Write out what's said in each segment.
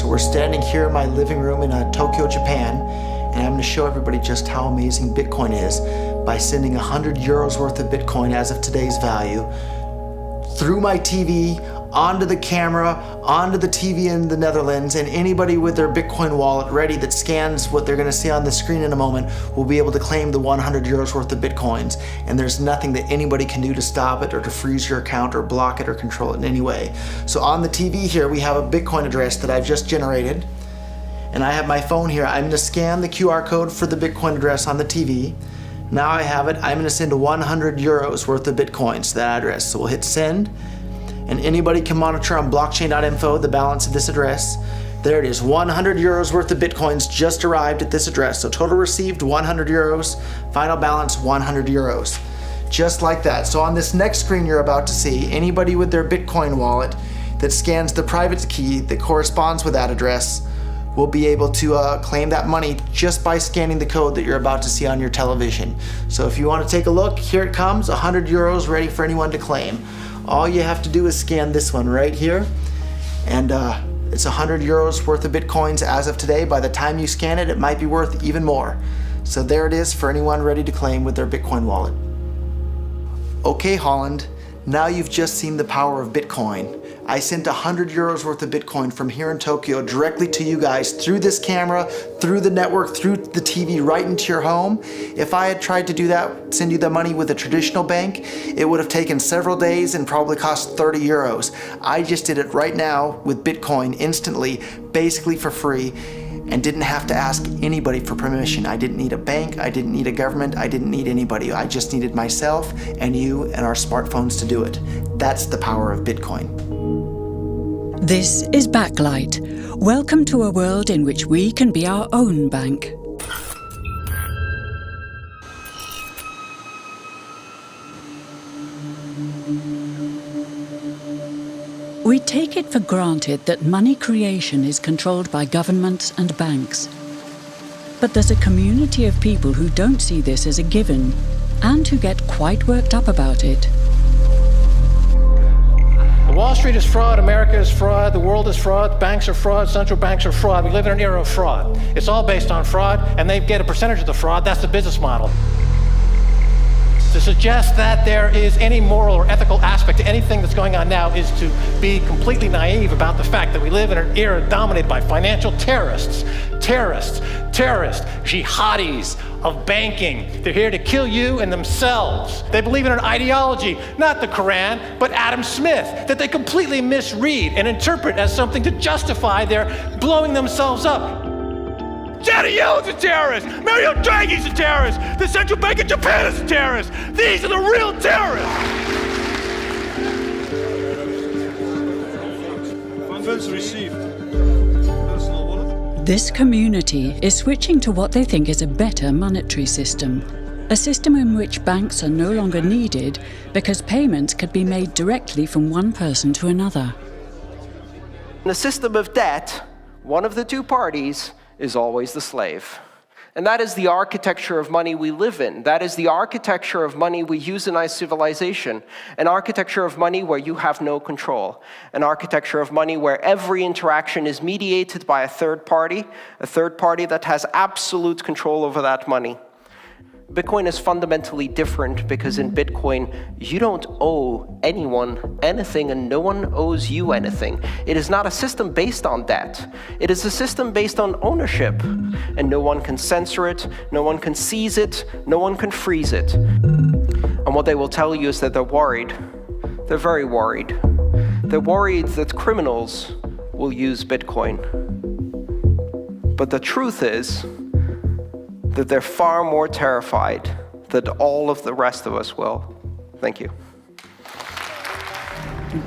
So we're standing here in my living room in Tokyo, Japan, and I'm going to show everybody just how amazing Bitcoin is by sending 100 euros worth of Bitcoin as of today's value through my TV, onto the camera, onto the TV in the Netherlands, and anybody with their Bitcoin wallet ready that scans what they're gonna see on the screen in a moment will be able to claim the 100 euros worth of Bitcoins. And there's nothing that anybody can do to stop it or to freeze your account or block it or control it in any way. So on the TV here, we have a Bitcoin address that I've just generated. And I have my phone here. I'm gonna scan the QR code for the Bitcoin address on the TV. Now I have it. I'm gonna send 100 euros worth of Bitcoins to that address. So we'll hit send. And anybody can monitor on blockchain.info the balance of this address. There it is, 100 euros worth of Bitcoins just arrived at this address. So total received 100 euros, final balance 100 euros. Just like that. So on this next screen you're about to see, anybody with their Bitcoin wallet that scans the private key that corresponds with that address will be able to claim that money just by scanning the code that you're about to see on your television. So if you want to take a look, here it comes, 100 euros ready for anyone to claim. All you have to do is scan this one right here, and it's 100 euros worth of Bitcoins as of today. By the time you scan it, it might be worth even more. So there it is for anyone ready to claim with their Bitcoin wallet. Okay, Holland, now you've just seen the power of Bitcoin. I sent 100 euros worth of Bitcoin from here in Tokyo directly to you guys through this camera, through the network, through the TV, right into your home. If I had tried to do that, send you the money with a traditional bank, it would have taken several days and probably cost 30 euros. I just did it right now with Bitcoin instantly, basically for free, and didn't have to ask anybody for permission. I didn't need a bank, I didn't need a government, I didn't need anybody. I just needed myself and you and our smartphones to do it. That's the power of Bitcoin. This is Backlight. Welcome to a world in which we can be our own bank. We take it for granted that money creation is controlled by governments and banks. But there's a community of people who don't see this as a given and who get quite worked up about it. Wall Street is fraud, America is fraud, the world is fraud, banks are fraud, central banks are fraud. We live in an era of fraud. It's all based on fraud, and they get a percentage of the fraud. That's the business model. To suggest that there is any moral or ethical aspect to anything that's going on now is to be completely naive about the fact that we live in an era dominated by financial terrorists, jihadis of banking. They're here to kill you and themselves. They believe in an ideology, not the Quran, but Adam Smith, that they completely misread and interpret as something to justify their blowing themselves up. Janet Yellen's a terrorist! Mario Draghi's a terrorist! The Central Bank of Japan is a terrorist! These are the real terrorists! Funds received. This community is switching to what they think is a better monetary system. A system in which banks are no longer needed because payments could be made directly from one person to another. In a system of debt, one of the two parties is always the slave. And that is the architecture of money we live in. That is the architecture of money we use in our civilization. An architecture of money where you have no control. An architecture of money where every interaction is mediated by a third party that has absolute control over that money. Bitcoin is fundamentally different because in Bitcoin, you don't owe anyone anything and no one owes you anything. It is not a system based on debt. It is a system based on ownership. And no one can censor it, no one can seize it, no one can freeze it. And what they will tell you is that they're worried. They're very worried. They're worried that criminals will use Bitcoin. But the truth is that they're far more terrified than all of the rest of us will. Thank you.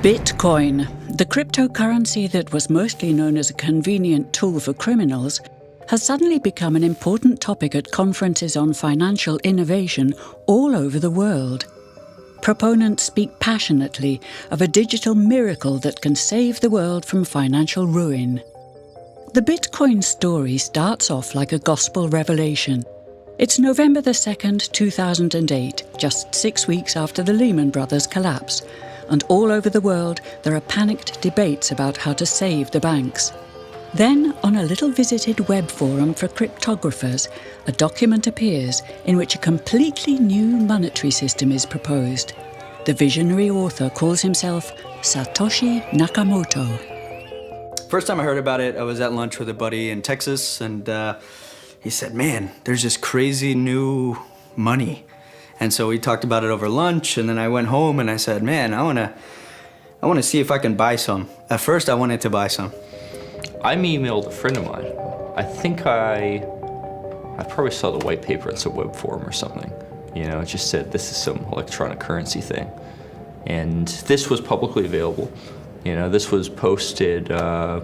Bitcoin, the cryptocurrency that was mostly known as a convenient tool for criminals, has suddenly become an important topic at conferences on financial innovation all over the world. Proponents speak passionately of a digital miracle that can save the world from financial ruin. The Bitcoin story starts off like a gospel revelation. It's November the 2nd, 2008, just 6 weeks after the Lehman Brothers collapse, and all over the world there are panicked debates about how to save the banks. Then, on a little visited web forum for cryptographers, a document appears in which a completely new monetary system is proposed. The visionary author calls himself Satoshi Nakamoto. First time I heard about it, I was at lunch with a buddy in Texas, and he said, man, there's this crazy new money. And so we talked about it over lunch, and then I went home and I said, man, I wanna see if I can buy some. At first, I wanted to buy some. I emailed a friend of mine. I think I probably saw the white paper in some web forum or something. You know, it just said this is some electronic currency thing. And this was publicly available. You know, this was posted, I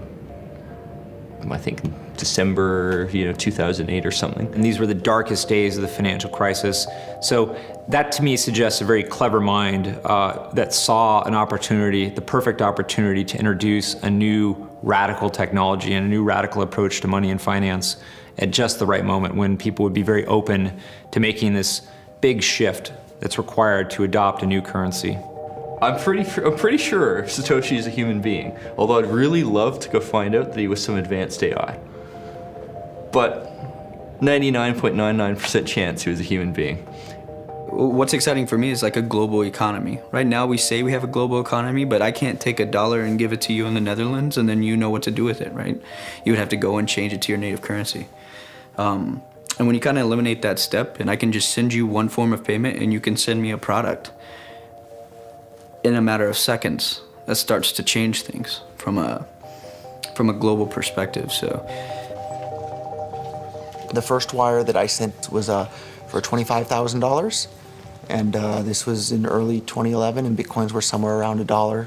think December, 2008 or something. And these were the darkest days of the financial crisis. So that to me suggests a very clever mind that saw an opportunity, the perfect opportunity to introduce a new radical technology and a new radical approach to money and finance at just the right moment when people would be very open to making this big shift that's required to adopt a new currency. I'm pretty sure Satoshi is a human being, although I'd really love to go find out that he was some advanced AI. But 99.99% chance he was a human being. What's exciting for me is like a global economy. Right now we say we have a global economy, but I can't take $1 and give it to you in the Netherlands and then you know what to do with it, right? You would have to go and change it to your native currency. And when you kind of eliminate that step, and I can just send you one form of payment and you can send me a product in a matter of seconds, that starts to change things from a global perspective. So The first wire that I sent was for $25,000, and this was in early 2011, and Bitcoins were somewhere around $1.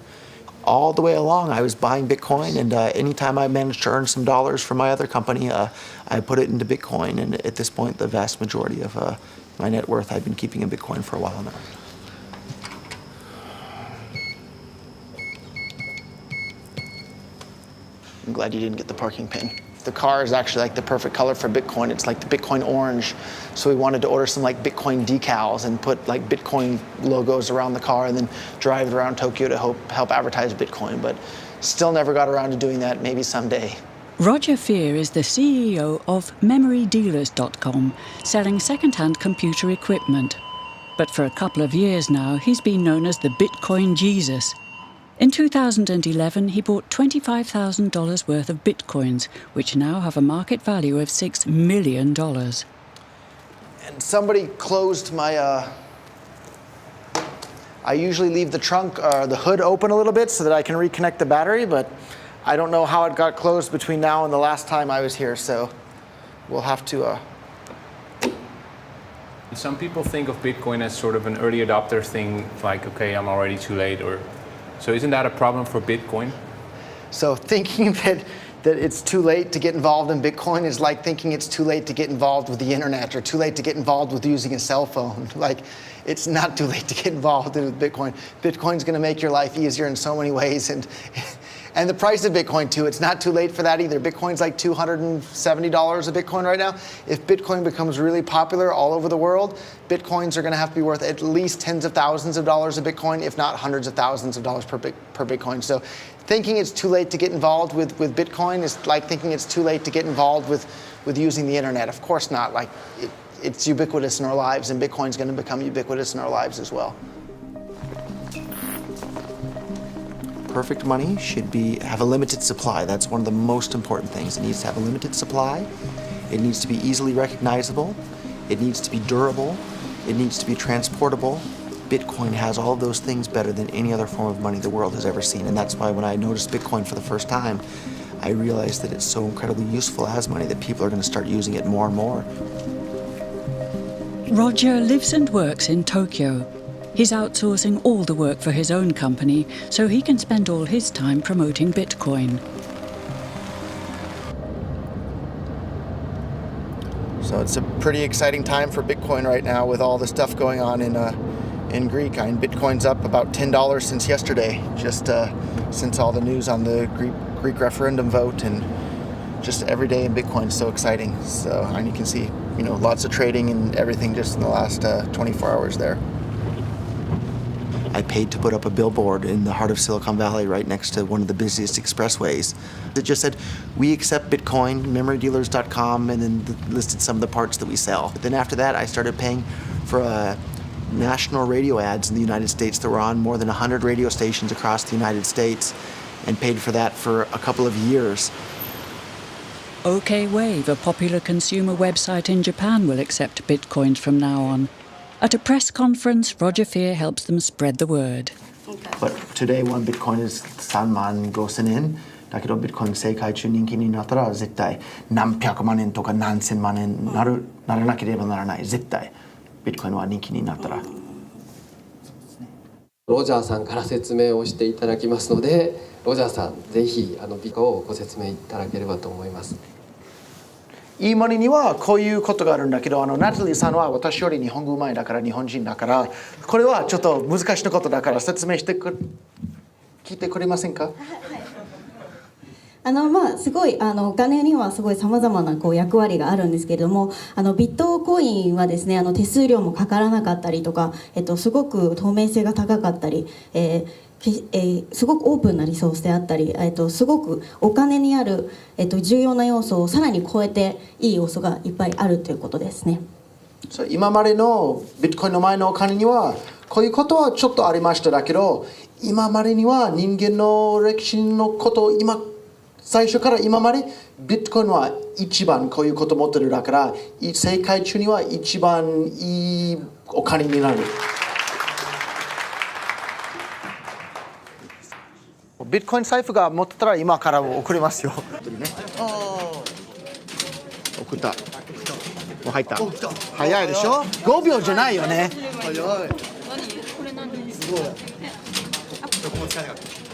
All the way along, I was buying Bitcoin, and anytime I managed to earn some dollars from my other company, I put it into Bitcoin, and at this point, the vast majority of my net worth I've been keeping in Bitcoin for a while now. I'm glad you didn't get the parking pin. The car is actually like the perfect color for Bitcoin. It's like the Bitcoin orange. So we wanted to order some like Bitcoin decals and put like Bitcoin logos around the car and then drive it around Tokyo to help advertise Bitcoin. But still never got around to doing that. Maybe someday. Roger Fear is the CEO of MemoryDealers.com, selling second-hand computer equipment. But for a couple of years now, he's been known as the Bitcoin Jesus. In 2011, he bought $25,000 worth of Bitcoins, which now have a market value of $6 million. And somebody closed my, I usually leave the trunk, the hood open a little bit so that I can reconnect the battery, but I don't know how it got closed between now and the last time I was here, so we'll have to... Some people think of Bitcoin as sort of an early adopter thing, like, okay, I'm already too late, or... So isn't that a problem for Bitcoin? So thinking that it's too late to get involved in Bitcoin is like thinking it's too late to get involved with the internet or too late to get involved with using a cell phone. Like, it's not too late to get involved with Bitcoin. Bitcoin's going to make your life easier in so many ways. And the price of Bitcoin, too, it's not too late for that either. Bitcoin's like $270 a Bitcoin right now. If Bitcoin becomes really popular all over the world, Bitcoins are going to have to be worth at least tens of thousands of dollars a Bitcoin, if not hundreds of thousands of dollars per Bitcoin. So thinking it's too late to get involved with Bitcoin is like thinking it's too late to get involved with using the internet. Of course not. Like, it's ubiquitous in our lives, and Bitcoin's going to become ubiquitous in our lives as well. Perfect money should have a limited supply. That's one of the most important things. It needs to have a limited supply. It needs to be easily recognizable. It needs to be durable. It needs to be transportable. Bitcoin has all of those things better than any other form of money the world has ever seen. And that's why when I noticed Bitcoin for the first time, I realized that it's so incredibly useful as money that people are going to start using it more and more. Roger lives and works in Tokyo. He's outsourcing all the work for his own company so he can spend all his time promoting Bitcoin. So it's a pretty exciting time for Bitcoin right now with all the stuff going on in Greek. I mean, Bitcoin's up about $10 since yesterday, just since all the news on the Greek referendum vote, and just every day in Bitcoin is so exciting. So, and you can see, lots of trading and everything just in the last 24 hours there. I paid to put up a billboard in the heart of Silicon Valley right next to one of the busiest expressways. It just said, we accept Bitcoin, memorydealers.com, and then listed some of the parts that we sell. But then after that, I started paying for national radio ads in the United States that were on more than 100 radio stations across the United States, and paid for that for a couple of years. OK Wave, a popular consumer website in Japan, will accept Bitcoins from now on. At a press conference, Roger Fear helps them spread the word. But today, one Bitcoin is 35,000 yen. だけど、Bitcoin 世界中人気になったら絶対何百万円とか何千万円ならなければならない。絶対 Bitcoin は人気になったら。ロジャーさんから説明をしていただきますので、ロジャーさんぜひビコをご説明いただければと思います。いいマネにはこういうことがあるんだけど、ナタリーさんは私より日本語うまいだから日本人だから、これはちょっと難しいことだから説明して聞いてくれませんか？すごいお金にはすごいさまざまな役割があるんですけれども、ビットコインはですね、手数料もかからなかったりとか、すごく透明性が高かったり、すごくオープンなリソースであったり、すごくお金にある、重要な要素をさらに超えていい要素がいっぱいあるということですね。今までのビットコインの前のお金にはこういうことはちょっとありましただけど、今までには人間の歴史のことを最初から今までビットコインは一番こういうことを持ってるだから、世界中には一番いいお金になる。ビットコイン財布が持ってたら今から送りますよ。送った。もう入った。早いでしょ？5秒じゃないよね。早い。これ何？すごい。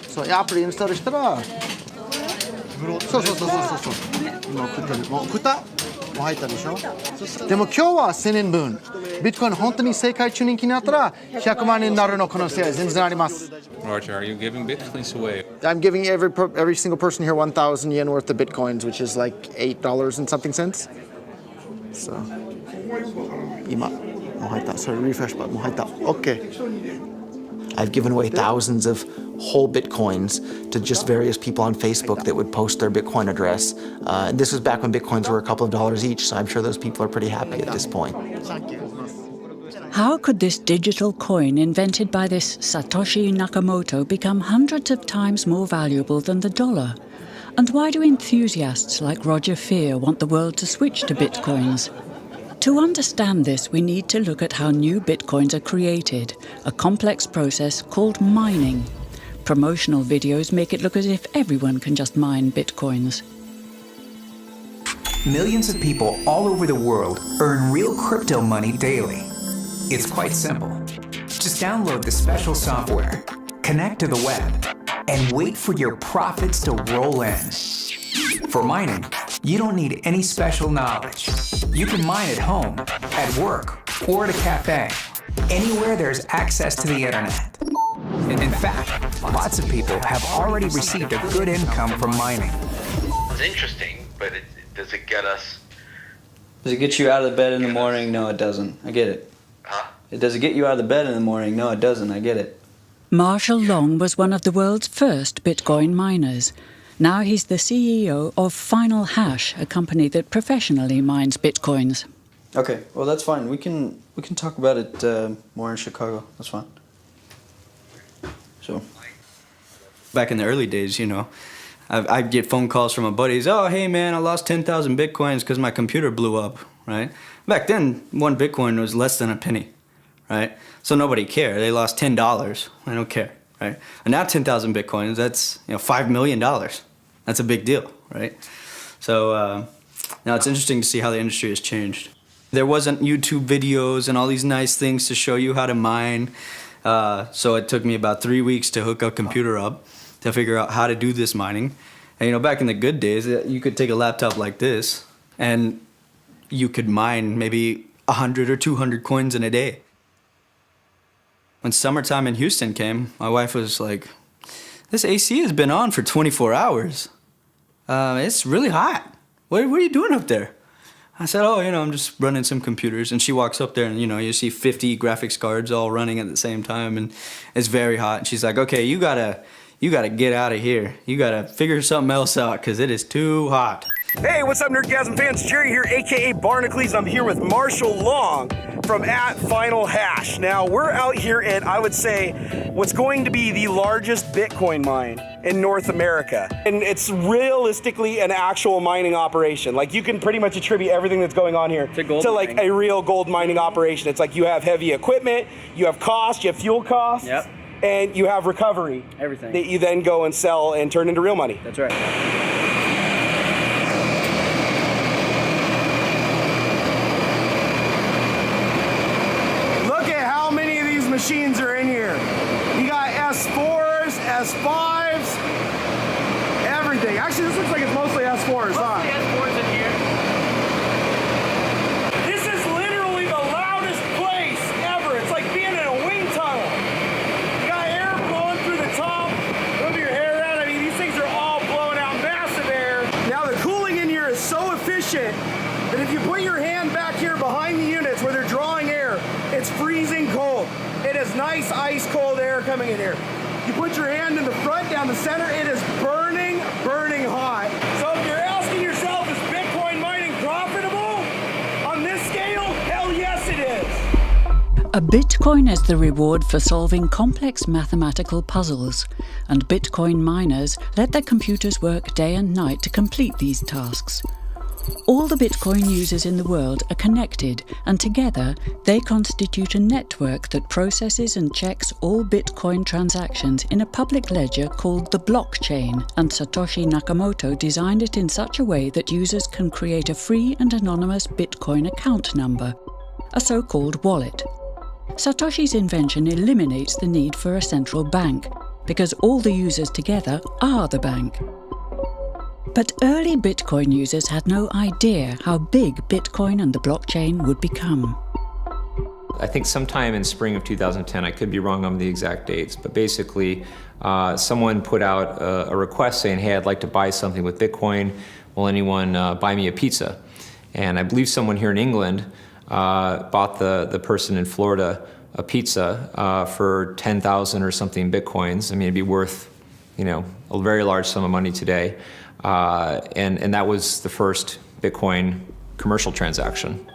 そう、アプリインストールしたら。そう。今送ってる。もう送った？もう入ったでしょ？でも今日は1000円分。ビットコイン本当に世界中人気になったら100万円になるの可能性は全然あります。Roger, are you giving bitcoins away? I'm giving every single person here 1,000 yen worth of bitcoins, which is like $8 and something cents. So, 今、もう入った。Sorry, refresh button. もう入った。OK. I've given away thousands of whole bitcoins to just various people on Facebook that would post their Bitcoin address. And this was back when bitcoins were a couple of dollars each, so I'm sure those people are pretty happy at this point. How could this digital coin invented by this Satoshi Nakamoto become hundreds of times more valuable than the dollar? And why do enthusiasts like Roger Fear want the world to switch to bitcoins? To understand this, we need to look at how new bitcoins are created, a complex process called mining. Promotional videos make it look as if everyone can just mine bitcoins. Millions of people all over the world earn real crypto money daily. It's quite simple. Just download the special software, connect to the web, and wait for your profits to roll in. For mining, you don't need any special knowledge. You can mine at home, at work, or at a cafe, anywhere there's access to the internet. In fact, lots of people have already received a good income from mining. It's interesting, but does it get us? Does it get you out of the bed in the morning? No, it doesn't. I get it. Huh? Does it get you out of the bed in the morning? No, it doesn't. I get it. Marshall Long was one of the world's first Bitcoin miners. Now he's the CEO of Final Hash, a company that professionally mines Bitcoins. Okay, well that's fine. We can talk about it more in Chicago. That's fine. So, back in the early days, I'd get phone calls from my buddies. Oh, hey man, I lost 10,000 Bitcoins because my computer blew up, right? Back then, one Bitcoin was less than a penny, right? So nobody cared. They lost $10. I don't care, right? And now 10,000 Bitcoins, that's $5 million. That's a big deal, right? So now it's interesting to see how the industry has changed. There wasn't YouTube videos and all these nice things to show you how to mine. So it took me about 3 weeks to hook a computer up to figure out how to do this mining. And back in the good days, you could take a laptop like this and you could mine maybe 100 or 200 coins in a day. When summertime in Houston came, my wife was like, this AC has been on for 24 hours. It's really hot. What are you doing up there? I said, oh, I'm just running some computers. And she walks up there and, you see 50 graphics cards all running at the same time. And it's very hot. And she's like, okay, you gotta get out of here. You gotta figure something else out because it is too hot. Hey, what's up, Nerdgasm fans? Jerry here, aka Barnacles. I'm here with Marshall Long from @FinalHash. Now, we're out here at, I would say, what's going to be the largest Bitcoin mine in North America. And it's realistically an actual mining operation. Like, you can pretty much attribute everything that's going on here to like a real gold mining operation. It's like you have heavy equipment, you have cost, you have fuel costs, and you have recovery. Everything. That you then go and sell and turn into real money. That's right. Machines are in here. You got S4s, S5s, everything. Actually, this looks like it's mostly S4s, huh? Mostly S4s in here. This is literally the loudest place ever. It's like being in a wind tunnel. You got air blowing through the top. Move your hair around. I mean, these things are all blowing out massive air. Now, the cooling in here is so efficient that if you put your hand back here behind the units where they're drawing air, it's freezing cold. It is nice, ice cold air coming in here. You put your hand in the front, down the center, it is burning, burning hot. So if you're asking yourself, is Bitcoin mining profitable? On this scale, hell yes it is. A Bitcoin is the reward for solving complex mathematical puzzles, and Bitcoin miners let their computers work day and night to complete these tasks. All the Bitcoin users in the world are connected, and together they constitute a network that processes and checks all Bitcoin transactions in a public ledger called the blockchain, and Satoshi Nakamoto designed it in such a way that users can create a free and anonymous Bitcoin account number, a so-called wallet. Satoshi's invention eliminates the need for a central bank, because all the users together are the bank. But early Bitcoin users had no idea how big Bitcoin and the blockchain would become. I think sometime in spring of 2010, I could be wrong on the exact dates, but basically someone put out a request saying, hey, I'd like to buy something with Bitcoin. Will anyone buy me a pizza? And I believe someone here in England bought the person in Florida a pizza for 10,000 or something Bitcoins. I mean, it'd be worth, a very large sum of money today. And that was the first Bitcoin commercial transaction.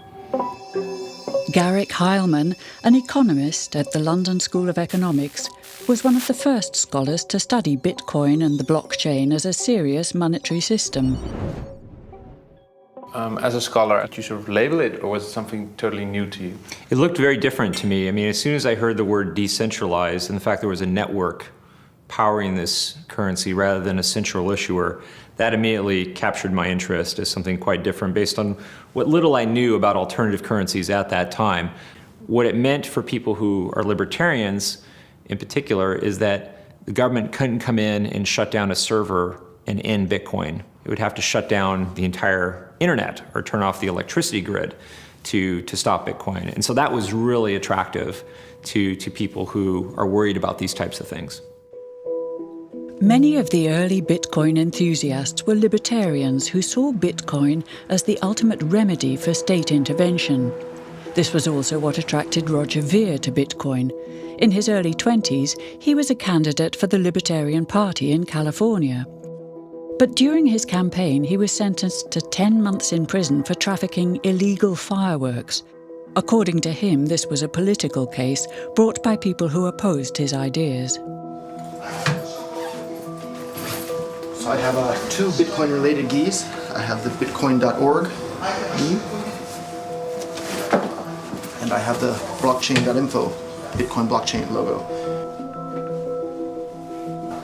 Garrick Heilman, an economist at the London School of Economics, was one of the first scholars to study Bitcoin and the blockchain as a serious monetary system. As a scholar, did you sort of label it, or was it something totally new to you? It looked very different to me. I mean, as soon as I heard the word decentralized and the fact there was a network powering this currency rather than a central issuer, that immediately captured my interest as something quite different based on what little I knew about alternative currencies at that time. What it meant for people who are libertarians in particular is that the government couldn't come in and shut down a server and end Bitcoin. It would have to shut down the entire internet or turn off the electricity grid to stop Bitcoin. And so that was really attractive to people who are worried about these types of things. Many of the early Bitcoin enthusiasts were libertarians who saw Bitcoin as the ultimate remedy for state intervention. This was also what attracted Roger Ver to Bitcoin. In his early 20s, he was a candidate for the Libertarian Party in California. But during his campaign, he was sentenced to 10 months in prison for trafficking illegal fireworks. According to him, this was a political case brought by people who opposed his ideas. So I have two Bitcoin-related geese. I have the bitcoin.org and I have the blockchain.info Bitcoin blockchain logo.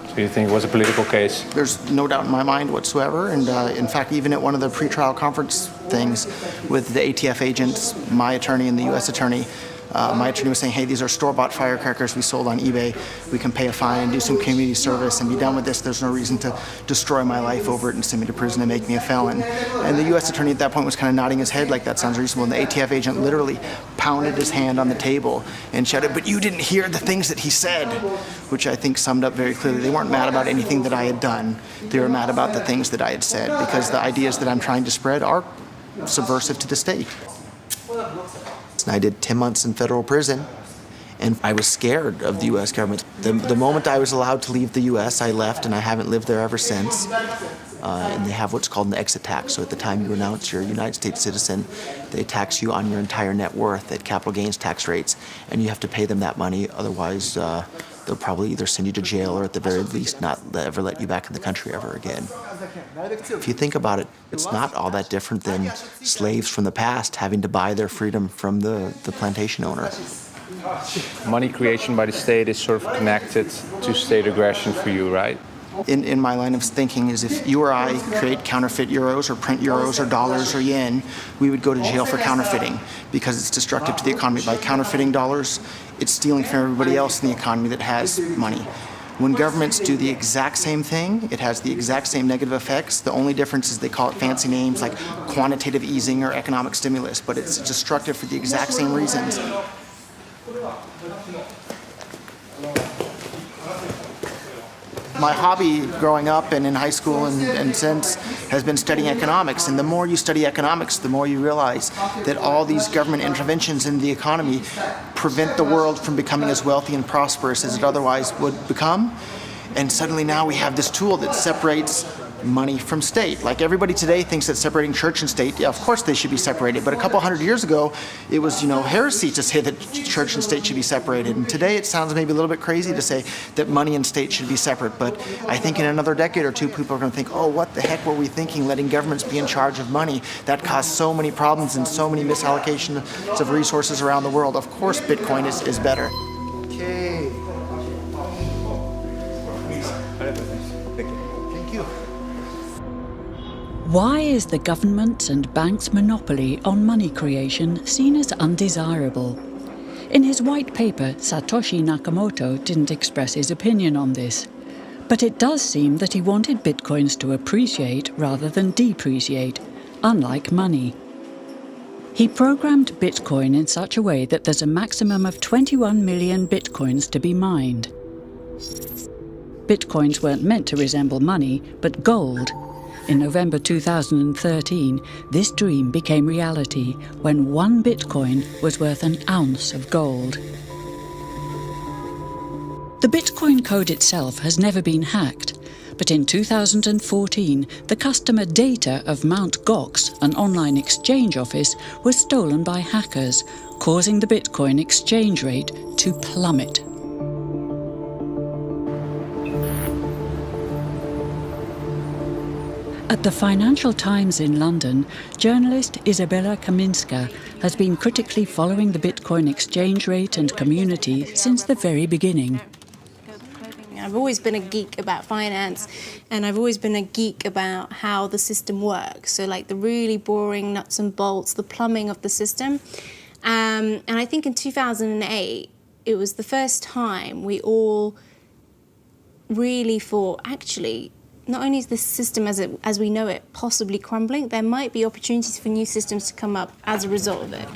So you think it was a political case? There's no doubt in my mind whatsoever, and in fact, even at one of the pretrial conference things with the ATF agents, my attorney and the U.S. attorney, my attorney was saying, hey, these are store-bought firecrackers we sold on eBay. We can pay a fine and do some community service and be done with this. There's no reason to destroy my life over it and send me to prison and make me a felon. And the U.S. attorney at that point was kind of nodding his head like that sounds reasonable. And the ATF agent literally pounded his hand on the table and shouted, but you didn't hear the things that he said, which I think summed up very clearly. They weren't mad about anything that I had done. They were mad about the things that I had said, because the ideas that I'm trying to spread are subversive to the state. And I did 10 months in federal prison, and I was scared of the U.S. government. The moment I was allowed to leave the U.S., I left, and I haven't lived there ever since. And they have what's called an exit tax. So at the time you announce you're a United States citizen, they tax you on your entire net worth at capital gains tax rates, and you have to pay them that money. Otherwise, they'll probably either send you to jail or at the very least not ever let you back in the country ever again. If you think about it, it's not all that different than slaves from the past having to buy their freedom from the plantation owner. Money creation by the state is sort of connected to state aggression for you, right? In my line of thinking is if you or I create counterfeit euros or print euros or dollars or yen, we would go to jail for counterfeiting because it's destructive to the economy. By counterfeiting dollars, it's stealing from everybody else in the economy that has money. When governments do the exact same thing, it has the exact same negative effects. The only difference is they call it fancy names like quantitative easing or economic stimulus, but it's destructive for the exact same reasons. My hobby growing up and in high school and since has been studying economics. And the more you study economics, the more you realize that all these government interventions in the economy prevent the world from becoming as wealthy and prosperous as it otherwise would become. And suddenly now we have this tool that separates money from state. Like everybody today thinks that separating church and state, yeah, of course they should be separated. But a couple hundred years ago, it was, heresy to say that church and state should be separated. And today it sounds maybe a little bit crazy to say that money and state should be separate. But I think in another decade or two, people are going to think, oh, what the heck were we thinking, letting governments be in charge of money? That caused so many problems and so many misallocations of resources around the world. Of course, Bitcoin is better. Okay. Thank you. Why is the government's and banks' monopoly on money creation seen as undesirable? In his white paper, Satoshi Nakamoto didn't express his opinion on this. But it does seem that he wanted bitcoins to appreciate rather than depreciate, unlike money. He programmed Bitcoin in such a way that there's a maximum of 21 million bitcoins to be mined. Bitcoins weren't meant to resemble money, but gold. In November 2013, this dream became reality when 1 Bitcoin was worth an ounce of gold. The Bitcoin code itself has never been hacked, but in 2014, the customer data of Mt. Gox, an online exchange office, was stolen by hackers, causing the Bitcoin exchange rate to plummet. At the Financial Times in London, journalist Izabela Kaminska has been critically following the Bitcoin exchange rate and community since the very beginning. I've always been a geek about finance, and I've always been a geek about how the system works. So like the really boring nuts and bolts, the plumbing of the system. And I think in 2008, it was the first time we all really thought, actually, not only is this system as we know it possibly crumbling, there might be opportunities for new systems to come up as a result of it.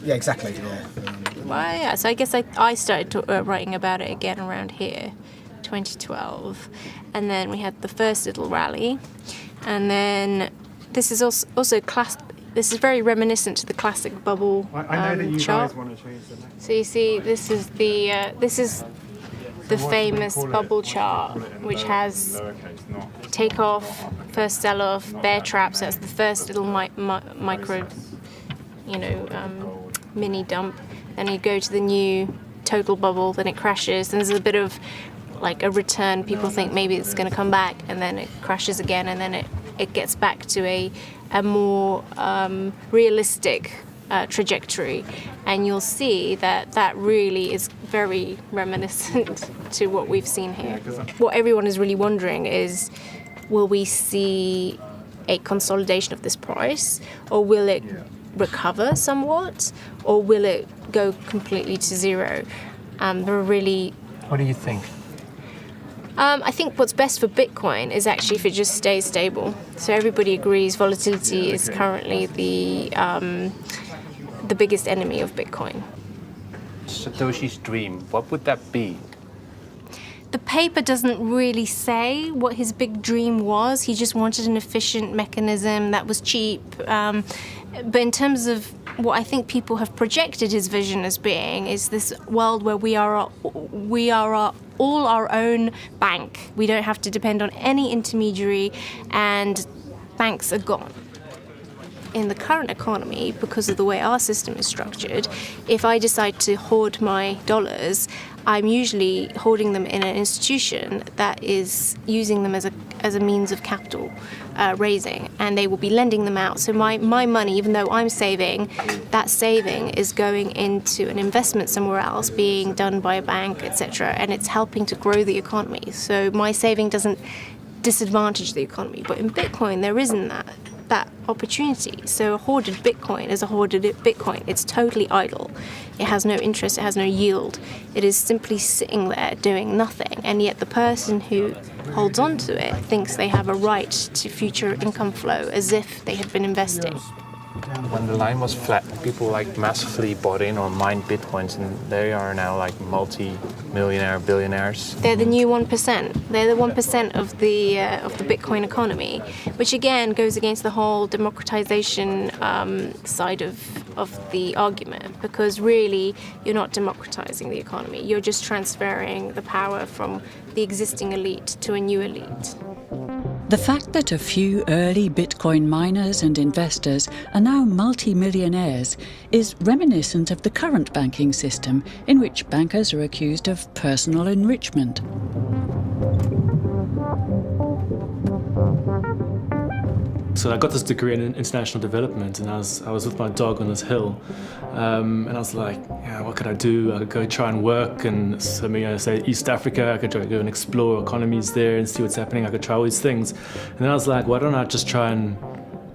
Yeah, exactly. Yeah. Well, yeah, so I guess I started writing about it again around here, 2012. And then we had the first little rally. And then this is also this is very reminiscent to the classic bubble I know that you chart. guys want to change the next. So you see, this is the famous bubble chart, which has takeoff, first sell-off, bear traps. That's the first little micro, mini dump. Then you go to the new total bubble, then it crashes. Then there's a bit of like a return. People think maybe it's going to come back, and then it crashes again, and then it gets back to a more realistic trajectory, and you'll see that really is very reminiscent to what we've seen here. What everyone is really wondering is, will we see a consolidation of this price, or will it recover somewhat, or will it go completely to zero? What do you think? I think what's best for Bitcoin is actually if it just stays stable. So everybody agrees volatility is currently the biggest enemy of Bitcoin. Satoshi's dream, what would that be? the paper doesn't really say what his big dream was. He just wanted an efficient mechanism that was cheap. But in terms of what I think people have projected his vision as being is this world where we are all our own bank. We don't have to depend on any intermediary, and banks are gone. In the current economy, because of the way our system is structured, if I decide to hoard my dollars, I'm usually hoarding them in an institution that is using them as a means of capital raising, and they will be lending them out. So my money, even though I'm saving, that saving is going into an investment somewhere else, being done by a bank, etc., and it's helping to grow the economy. So my saving doesn't disadvantage the economy. But in Bitcoin, there isn't that opportunity. So a hoarded Bitcoin is a hoarded Bitcoin. It's totally idle. It has no interest, it has no yield. It is simply sitting there doing nothing. And yet the person who holds on to it thinks they have a right to future income flow as if they had been investing. When the line was flat, people like massively bought in or mined Bitcoins, and they are now like multi-millionaire, billionaires. They're the new 1%. They're the 1% of the Bitcoin economy, which again goes against the whole democratization side of the argument, because really you're not democratizing the economy. You're just transferring the power from the existing elite to a new elite. The fact that a few early Bitcoin miners and investors are now multi-millionaires is reminiscent of the current banking system, in which bankers are accused of personal enrichment. So I got this degree in international development, and I was with my dog on this hill, and I was like, yeah, what could I do? I could go try and work, and say East Africa. I could try to go and explore economies there and see what's happening. I could try all these things, and then I was like, why don't I just try and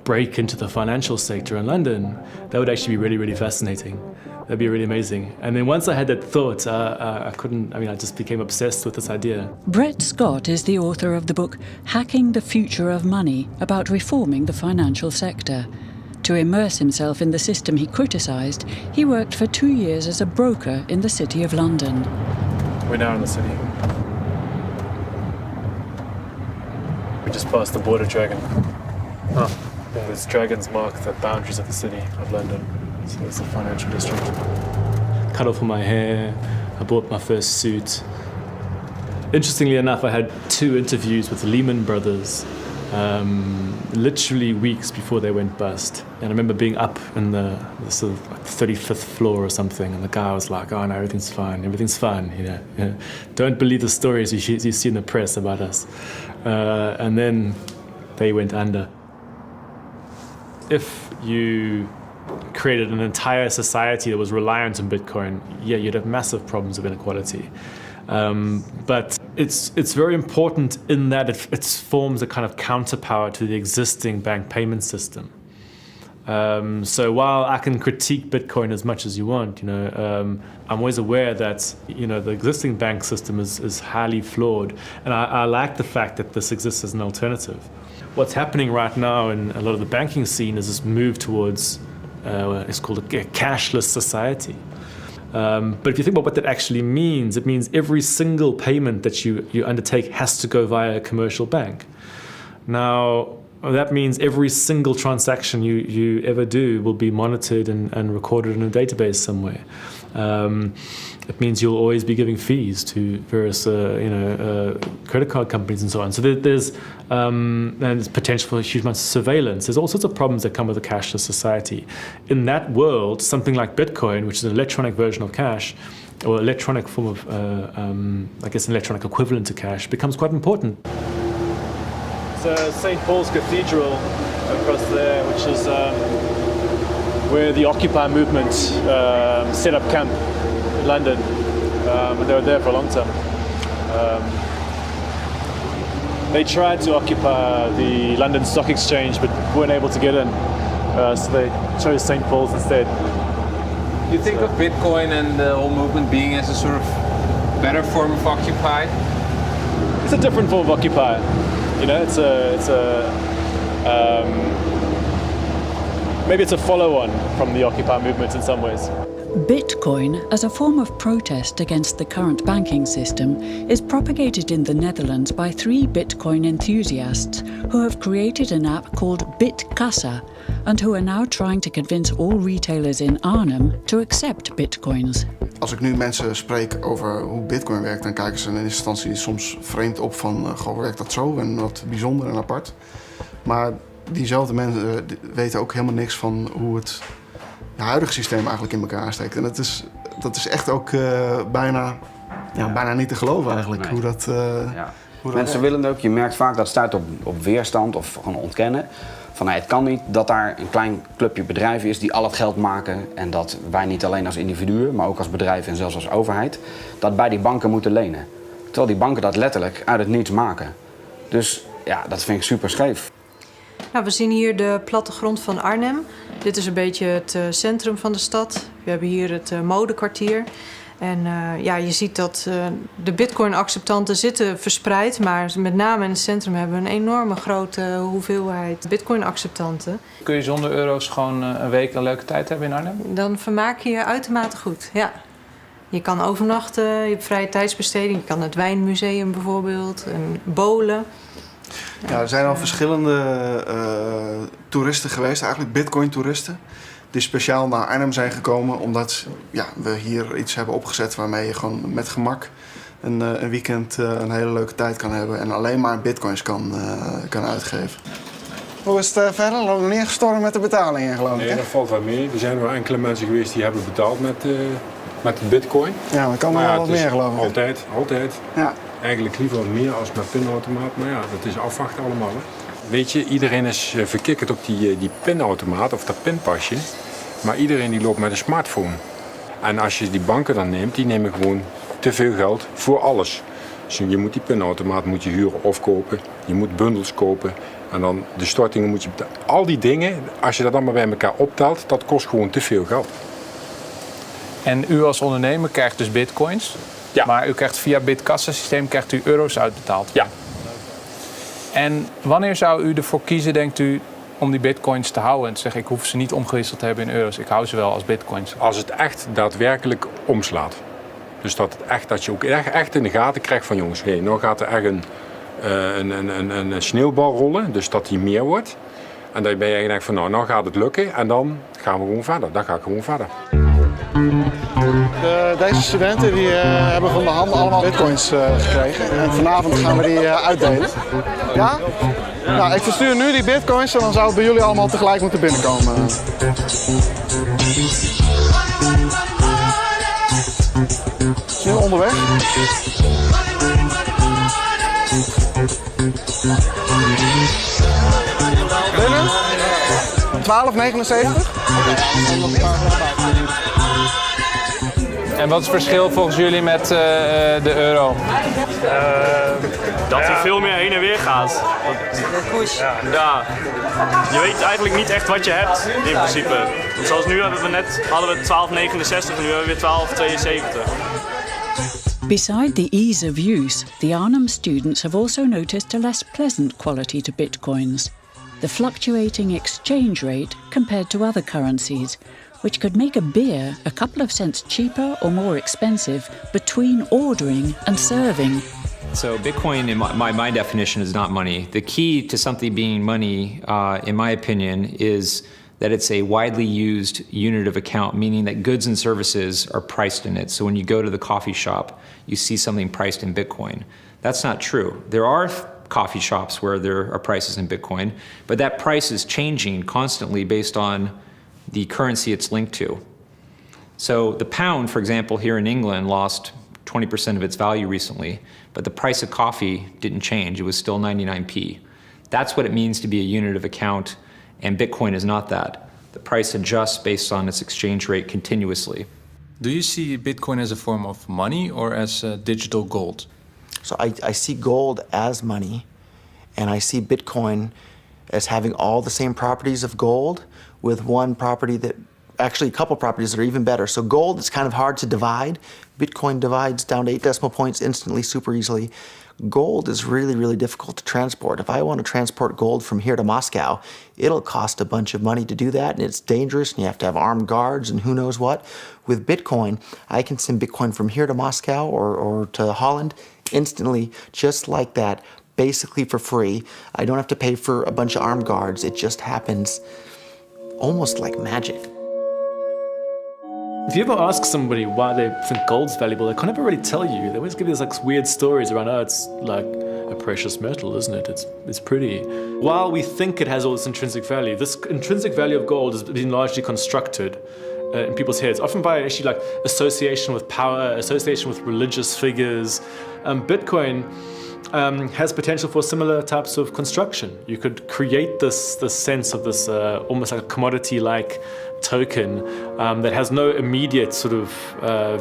break into the financial sector in London? That would actually be really, really fascinating. That'd be really amazing. And then once I had that thought, I just became obsessed with this idea. Brett Scott is the author of the book Hacking the Future of Money, about reforming the financial sector. To immerse himself in the system he criticised, he worked for 2 years as a broker in the City of London. We're now in the city. We just passed the border dragon. Those dragons mark the boundaries of the City of London. So it's the financial district. Cut off all my hair, I bought my first suit. Interestingly enough, I had 2 interviews with Lehman Brothers, literally weeks before they went bust. And I remember being up in the sort of like 35th floor or something, and the guy was like, oh no, everything's fine, you know. Don't believe the stories you see in the press about us. And then they went under. If you created an entire society that was reliant on Bitcoin, yeah, you'd have massive problems of inequality. But it's very important in that it forms a kind of counterpower to the existing bank payment system. So while I can critique Bitcoin as much as you want, I'm always aware that the existing bank system is highly flawed, and I like the fact that this exists as an alternative. What's happening right now in a lot of the banking scene is this move towards it's called a cashless society. But if you think about what that actually means, it means every single payment that you undertake has to go via a commercial bank. Now, that means every single transaction you ever do will be monitored and recorded in a database somewhere. It means you'll always be giving fees to various credit card companies and so on. So there's potential for huge amounts of surveillance. There's all sorts of problems that come with a cashless society. In that world, something like Bitcoin, which is an electronic version of cash, or electronic form of, an electronic equivalent to cash, becomes quite important. It's St. Paul's Cathedral across there, which is where the Occupy movement set up camp in London, and they were there for a long time. They tried to occupy the London Stock Exchange, but weren't able to get in, so they chose St. Paul's instead. You think of Bitcoin and the whole movement being as a sort of better form of Occupy? It's a different form of Occupy. Maybe it's a follow-on from the Occupy movement in some ways. Bitcoin, as a form of protest against the current banking system, is propagated in the Netherlands by 3 Bitcoin enthusiasts who have created an app called Bitkassa and who are now trying to convince all retailers in Arnhem to accept Bitcoins. Als ik nu mensen spreek over hoe Bitcoin werkt, dan kijken ze in eerste instantie soms vreemd op van, goh, werkt dat zo en wat bijzonder en apart. Maar diezelfde mensen weten ook helemaal niks van hoe het huidige systeem eigenlijk in elkaar steekt. En dat is echt ook bijna niet te geloven eigenlijk. Nee. Hoe dat Mensen willen het ook. Je merkt vaak dat het stuit op weerstand of gewoon ontkennen. Van het kan niet dat daar een klein clubje bedrijven is die al het geld maken. En dat wij niet alleen als individuen, maar ook als bedrijven en zelfs als overheid, dat bij die banken moeten lenen. Terwijl die banken dat letterlijk uit het niets maken. Dus ja, dat vind ik super scheef. Nou, we zien hier de plattegrond van Arnhem. Dit is een beetje het centrum van de stad. We hebben hier het modekwartier. En je ziet dat de bitcoin-acceptanten zitten verspreid. Maar met name in het centrum hebben we een enorme grote hoeveelheid bitcoin-acceptanten. Kun je zonder euro's gewoon een week een leuke tijd hebben in Arnhem? Dan vermaak je je uitermate goed, ja. Je kan overnachten, je hebt vrije tijdsbesteding. Je kan het wijnmuseum bijvoorbeeld, en bowlen. Ja, er zijn al verschillende toeristen geweest, eigenlijk Bitcoin-toeristen, die speciaal naar Arnhem zijn gekomen omdat we hier iets hebben opgezet waarmee je gewoon met gemak een weekend een hele leuke tijd kan hebben en alleen maar Bitcoins kan uitgeven. Hoe is het verder? Loopt nog niet echt storm met de betalingen, geloof ik? Nee, dat valt wel mee. Er zijn wel enkele mensen geweest die hebben betaald met de Bitcoin. Ja, maar kan wel wat meer, geloof ik. Altijd. Ja. Eigenlijk liever wat meer als met pinautomaat, maar ja, dat is afwachten allemaal. Hè. Weet je, iedereen is verkikkerd op die pinautomaat of dat pinpasje. Maar iedereen die loopt met een smartphone. En als je die banken dan neemt, die nemen gewoon te veel geld voor alles. Dus je moet die pinautomaat huren of kopen. Je moet bundels kopen. En dan de stortingen moet je betalen. Al die dingen, als je dat allemaal bij elkaar optelt, dat kost gewoon te veel geld. En u als ondernemer krijgt dus bitcoins. Ja. Maar u krijgt via Bitkassa-systeem krijgt u euro's uitbetaald. Ja. En wanneer zou u ervoor kiezen, denkt u, om die bitcoins te houden en te zeggen, ik hoef ze niet omgewisseld te hebben in euro's, ik hou ze wel als bitcoins? Als het echt daadwerkelijk omslaat. Dus dat je ook echt in de gaten krijgt van jongens, nou gaat er echt een sneeuwbal rollen, dus dat die meer wordt. En dan ben je eigenlijk van nou gaat het lukken en dan gaan we gewoon verder. Dan ga ik gewoon verder. Deze studenten hebben van de hand allemaal bitcoins gekregen en vanavond gaan we die uitdelen. Ja? Nou, ik verstuur nu die bitcoins en dan zou het bij jullie allemaal tegelijk moeten binnenkomen. Is nu onderweg. Binnen? 12,79. En wat is het verschil volgens jullie met de euro? Dat hij veel meer heen en weer gaat. Ja. Je weet eigenlijk niet echt wat je hebt, in principe. Want zoals nu hadden we 12,69 en nu hebben we weer 12,72. Beside the ease of use, the Arnhem students have also noticed a less pleasant quality to bitcoins: the fluctuating exchange rate compared to other currencies, which could make a beer a couple of cents cheaper or more expensive between ordering and serving. So Bitcoin, in my definition, is not money. The key to something being money, in my opinion, is that it's a widely used unit of account, meaning that goods and services are priced in it. So when you go to the coffee shop, you see something priced in Bitcoin. That's not true. There are coffee shops where there are prices in Bitcoin, but that price is changing constantly based on the currency it's linked to. So the pound, for example, here in England lost 20% of its value recently, but the price of coffee didn't change. It was still 99p. That's what it means to be a unit of account, and Bitcoin is not that. The price adjusts based on its exchange rate continuously. Do you see Bitcoin as a form of money or as digital gold? So I see gold as money, and I see Bitcoin as having all the same properties of gold with one property that actually a couple properties that are even better. So gold is kind of hard to divide. Bitcoin divides down to 8 decimal points instantly, super easily. Gold is really, really difficult to transport. If I want to transport gold from here to Moscow, it'll cost a bunch of money to do that, and it's dangerous, and you have to have armed guards and who knows what. With Bitcoin, I can send Bitcoin from here to Moscow or to Holland instantly, just like that, basically for free. I don't have to pay for a bunch of armed guards. It just happens almost like magic. If you ever ask somebody why they think gold's valuable, they can't ever really tell you. They always give you these like weird stories around, oh, it's like a precious metal, isn't it? It's pretty. While we think it has all this intrinsic value, this intrinsic value of gold has been largely constructed in people's heads, often by actually like association with power, association with religious figures. Bitcoin has potential for similar types of construction. You could create this sense of this almost like a commodity-like token that has no immediate sort of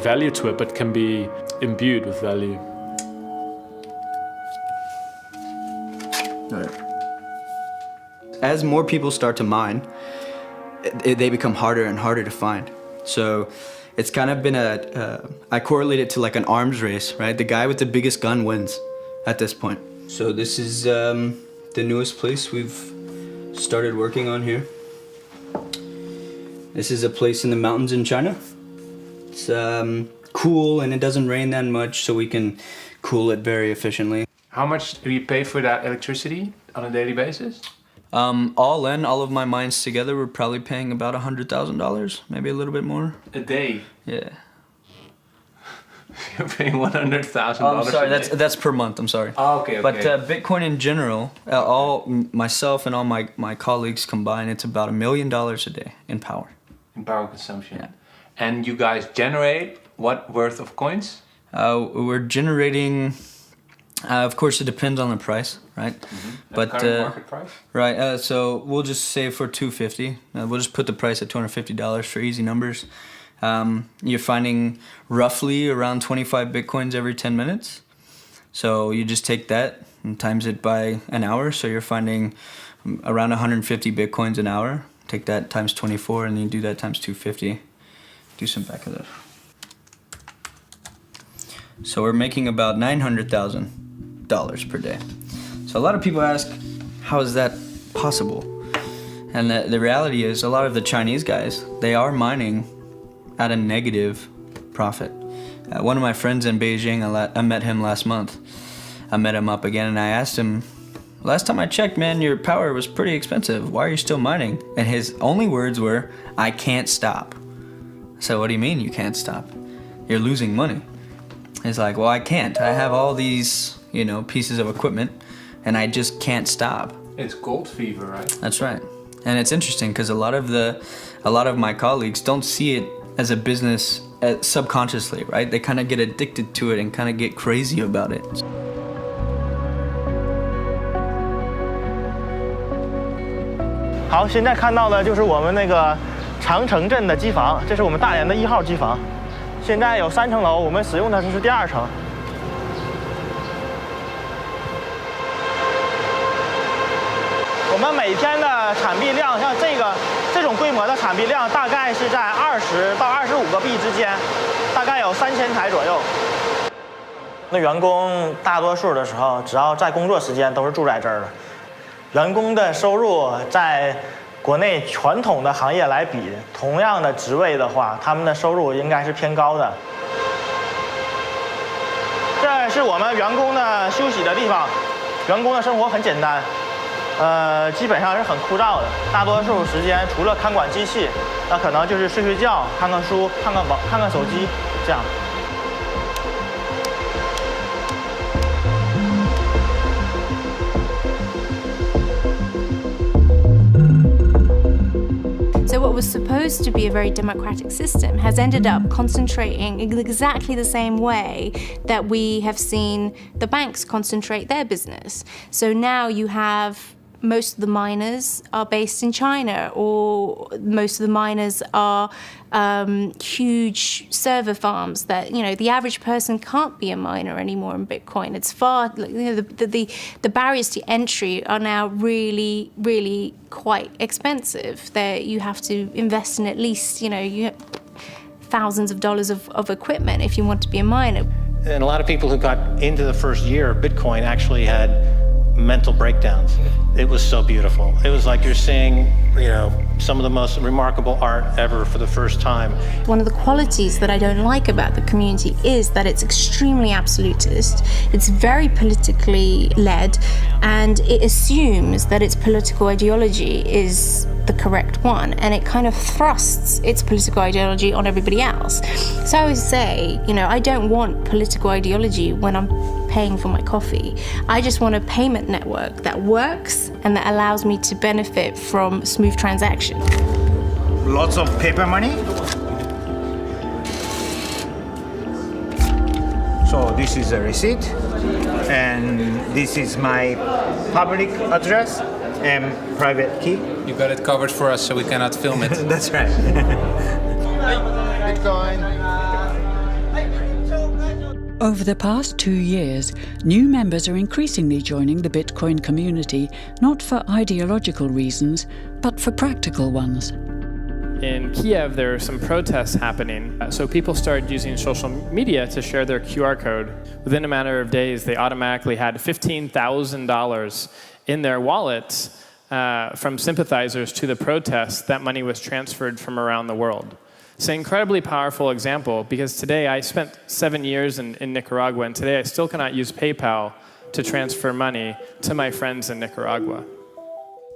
value to it, but can be imbued with value. As more people start to mine, they become harder and harder to find. So it's kind of been I correlate it to like an arms race, right? The guy with the biggest gun wins at this point. So this is the newest place we've started working on here. This is a place in the mountains in China. It's cool and it doesn't rain that much, so we can cool it very efficiently. How much do you pay for that electricity on a daily basis? All in, all of my mines together, we're probably paying about $100,000, maybe a little bit more. A day? Yeah. You're paying $100,000. I'm sorry, that's per month. I'm sorry. Oh, okay. But Bitcoin in general, all myself and all my colleagues combined, it's about $1 million a day in power. In power consumption. Yeah. And you guys generate what worth of coins? We're generating. Of course, it depends on the price, right? Mm-hmm. But current market price. Right. So we'll just say for $250. We'll just put the price at $250 for easy numbers. You're finding roughly around 25 Bitcoins every 10 minutes. So you just take that and times it by an hour. So you're finding around 150 Bitcoins an hour. Take that times 24 and then you do that times 250. Do some back of that. So we're making about $900,000 per day. So a lot of people ask, how is that possible? And the reality is a lot of the Chinese guys, they are mining at a negative profit. One of my friends in Beijing, I met him last month. I met him up again and I asked him, last time I checked, man, your power was pretty expensive. Why are you still mining? And his only words were, I can't stop. So what do you mean you can't stop? You're losing money. He's like, well, I can't. I have all these, pieces of equipment and I just can't stop. It's gold fever, right? That's right. And it's interesting because a lot of my colleagues don't see it as a business subconsciously, right? They kind of get addicted to it and kind of get crazy about it. 好，现在看到的就是我们那个长城镇的机房，这是我们大连的1号机房。现在有3层楼，我们使用的是第2层。我们每天的产币量，像这种规模的产币量，大概是在20到25个币之间，大概有3000台左右。那员工大多数的时候，只要在工作时间都是住在这儿的。员工的收入在国内传统的行业来比，同样的职位的话，他们的收入应该是偏高的。这是我们员工的休息的地方，员工的生活很简单。基本上是很枯燥的，大多数时间除了看管机器，那可能就是睡觉、看看书、看看手机这样。So what was supposed to be a very democratic system has ended up concentrating in exactly the same way that we have seen the banks concentrate their business. So now you have most of the miners are based in China, or most of the miners are huge server farms that, you know, the average person can't be a miner anymore in Bitcoin. It's far, you know, the barriers to entry are now really, really quite expensive. You have to invest in at least, you know, thousands of dollars of equipment if you want to be a miner. And a lot of people who got into the first year of Bitcoin actually had mental breakdowns. It was so beautiful. It was like you're seeing, you know, some of the most remarkable art ever for the first time. One of the qualities that I don't like about the community is that it's extremely absolutist, it's very politically led, and it assumes that its political ideology is the correct one, and it kind of thrusts its political ideology on everybody else. So I always say, you know, I don't want political ideology when I'm paying for my coffee. I just want a payment network that works and that allows me to benefit from smooth transaction. Lots of paper money. So this is a receipt, and this is my public address and private key. You got it covered for us, so we cannot film it. That's right. Bitcoin. Over the past 2 years, new members are increasingly joining the Bitcoin community, not for ideological reasons, but for practical ones. In Kiev, there are some protests happening, so people started using social media to share their QR code. Within a matter of days, they automatically had $15,000 in their wallets from sympathizers to the protests. That money was transferred from around the world. It's an incredibly powerful example, because today I spent 7 years in Nicaragua, and today I still cannot use PayPal to transfer money to my friends in Nicaragua.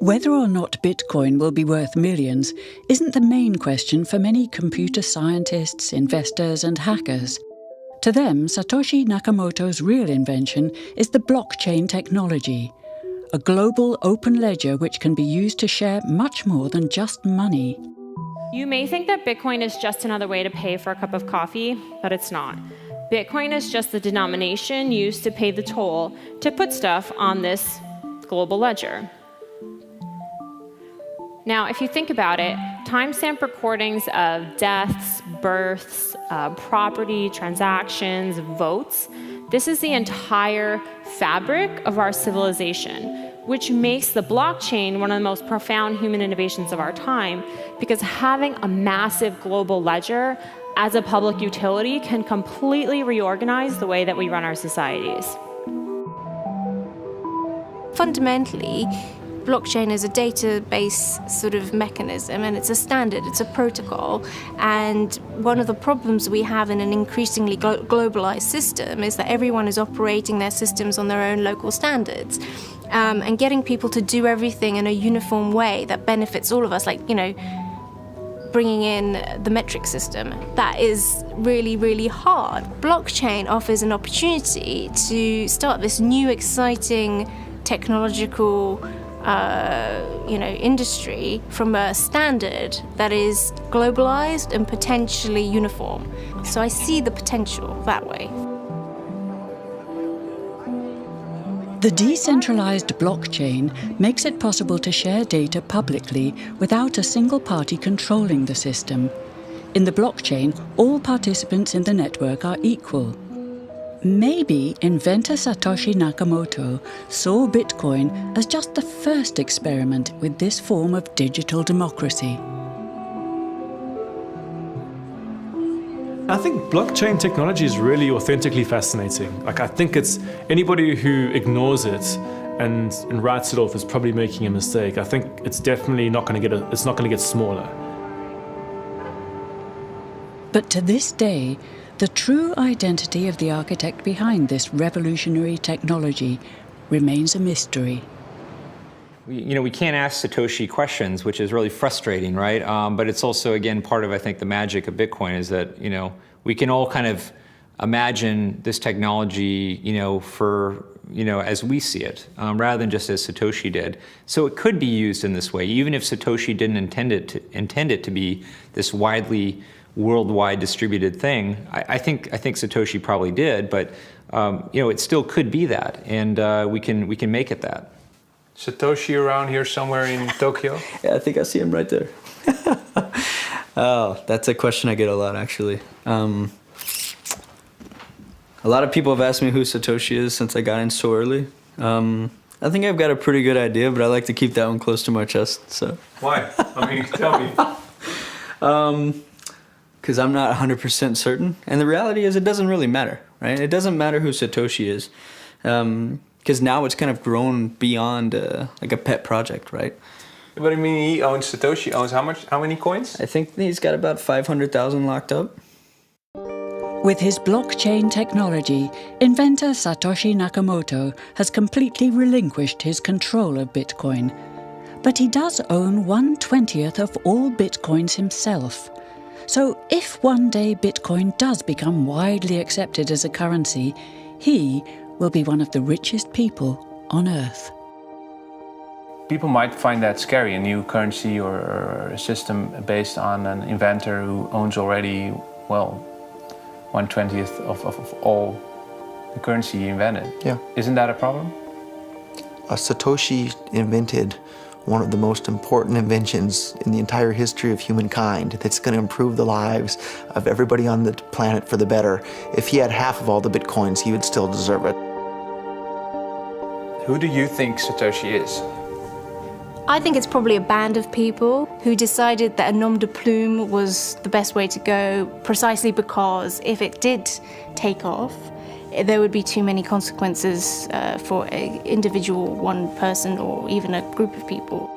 Whether or not Bitcoin will be worth millions isn't the main question for many computer scientists, investors, and hackers. To them, Satoshi Nakamoto's real invention is the blockchain technology, a global open ledger which can be used to share much more than just money. You may think that Bitcoin is just another way to pay for a cup of coffee, but it's not. Bitcoin is just the denomination used to pay the toll to put stuff on this global ledger. Now, if you think about it, timestamp recordings of deaths, births, property, transactions, votes, this is the entire fabric of our civilization, which makes the blockchain one of the most profound human innovations of our time, because having a massive global ledger as a public utility can completely reorganize the way that we run our societies. Fundamentally, blockchain is a database sort of mechanism, and it's a standard, it's a protocol. And one of the problems we have in an increasingly globalized system is that everyone is operating their systems on their own local standards. And getting people to do everything in a uniform way that benefits all of us, like, you know, bringing in the metric system, that is really, really hard. Blockchain offers an opportunity to start this new, exciting technological industry from a standard that is globalized and potentially uniform. So I see the potential that way. The decentralized blockchain makes it possible to share data publicly without a single party controlling the system. In the blockchain, all participants in the network are equal. Maybe inventor Satoshi Nakamoto saw Bitcoin as just the first experiment with this form of digital democracy. I think blockchain technology is really authentically fascinating. Like, I think it's anybody who ignores it and writes it off is probably making a mistake. I think it's definitely not going to get smaller. But to this day, the true identity of the architect behind this revolutionary technology remains a mystery. We can't ask Satoshi questions, which is really frustrating, right? But it's also, again, part of, I think, the magic of Bitcoin is that, we can all kind of imagine this technology, as we see it, rather than just as Satoshi did. So it could be used in this way, even if Satoshi didn't intend it to be this widely, worldwide distributed thing. I think Satoshi probably did, but it still could be that, and we can make it that. Satoshi around here somewhere in Tokyo? Yeah, I think I see him right there. Oh, that's a question I get a lot, actually. A lot of people have asked me who Satoshi is since I got in so early. I think I've got a pretty good idea, but I like to keep that one close to my chest. So. Why? I mean, tell me. Because I'm not 100% certain. And the reality is it doesn't really matter, right? It doesn't matter who Satoshi is. Because now it's kind of grown beyond like a pet project, right? But I mean, he owns, Satoshi owns how many coins? I think he's got about 500,000 locked up. With his blockchain technology, inventor Satoshi Nakamoto has completely relinquished his control of Bitcoin. But he does own 1/20th of all Bitcoins himself. So if one day Bitcoin does become widely accepted as a currency, he will be one of the richest people on Earth. People might find that scary, a new currency or a system based on an inventor who owns already, well, 1/20th of all the currency he invented. Yeah. Isn't that a problem? Satoshi invented one of the most important inventions in the entire history of humankind that's going to improve the lives of everybody on the planet for the better. If he had half of all the Bitcoins, he would still deserve it. Who do you think Satoshi is? I think it's probably a band of people who decided that a nom de plume was the best way to go, precisely because if it did take off, there would be too many consequences for an individual, one person, or even a group of people.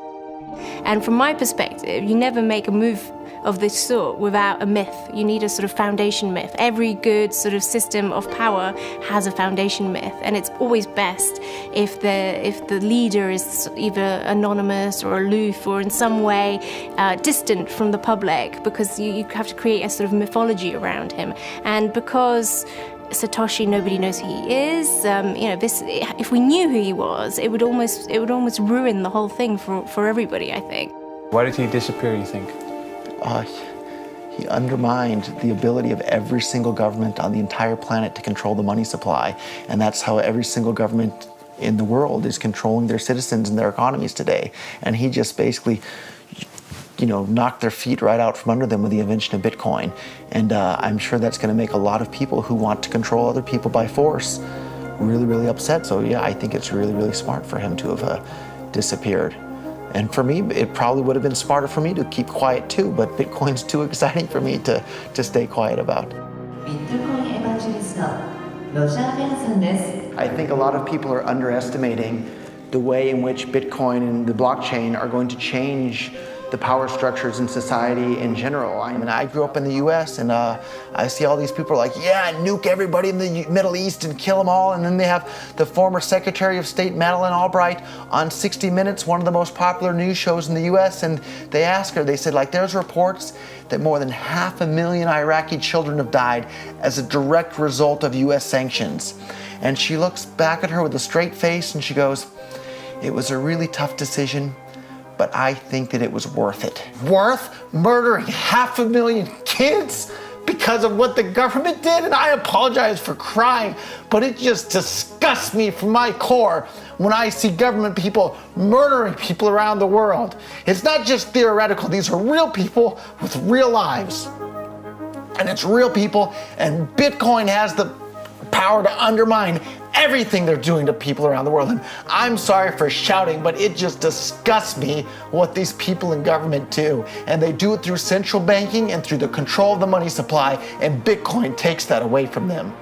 And from my perspective, you never make a move of this sort without a myth. You need a sort of foundation myth. Every good sort of system of power has a foundation myth, and it's always best if the leader is either anonymous or aloof or in some way distant from the public, because you have to create a sort of mythology around him. And because Satoshi, nobody knows who he is. If we knew who he was, it would almost ruin the whole thing for everybody, I think. Why did he disappear, you think? He undermined the ability of every single government on the entire planet to control the money supply. And that's how every single government in the world is controlling their citizens and their economies today. And he just basically, knocked their feet right out from under them with the invention of Bitcoin. And I'm sure that's going to make a lot of people who want to control other people by force really, really upset. So yeah, I think it's really, really smart for him to have disappeared. And for me, it probably would have been smarter for me to keep quiet too, but Bitcoin's too exciting for me to stay quiet about. I think a lot of people are underestimating the way in which Bitcoin and the blockchain are going to change the power structures in society in general. I mean, I grew up in the US and I see all these people like, yeah, nuke everybody in the Middle East and kill them all. And then they have the former Secretary of State, Madeleine Albright, on 60 Minutes, one of the most popular news shows in the US. And they asked her, they said, there's reports that more than 500,000 Iraqi children have died as a direct result of US sanctions. And she looks back at her with a straight face and she goes, it was a really tough decision, but I think that it was worth it. Worth murdering 500,000 kids because of what the government did? And I apologize for crying, but it just disgusts me from my core when I see government people murdering people around the world. It's not just theoretical, these are real people with real lives. And it's real people, and Bitcoin has the power to undermine everything they're doing to people around the world. And I'm sorry for shouting, but it just disgusts me what these people in government do. And they do it through central banking and through the control of the money supply, and Bitcoin takes that away from them.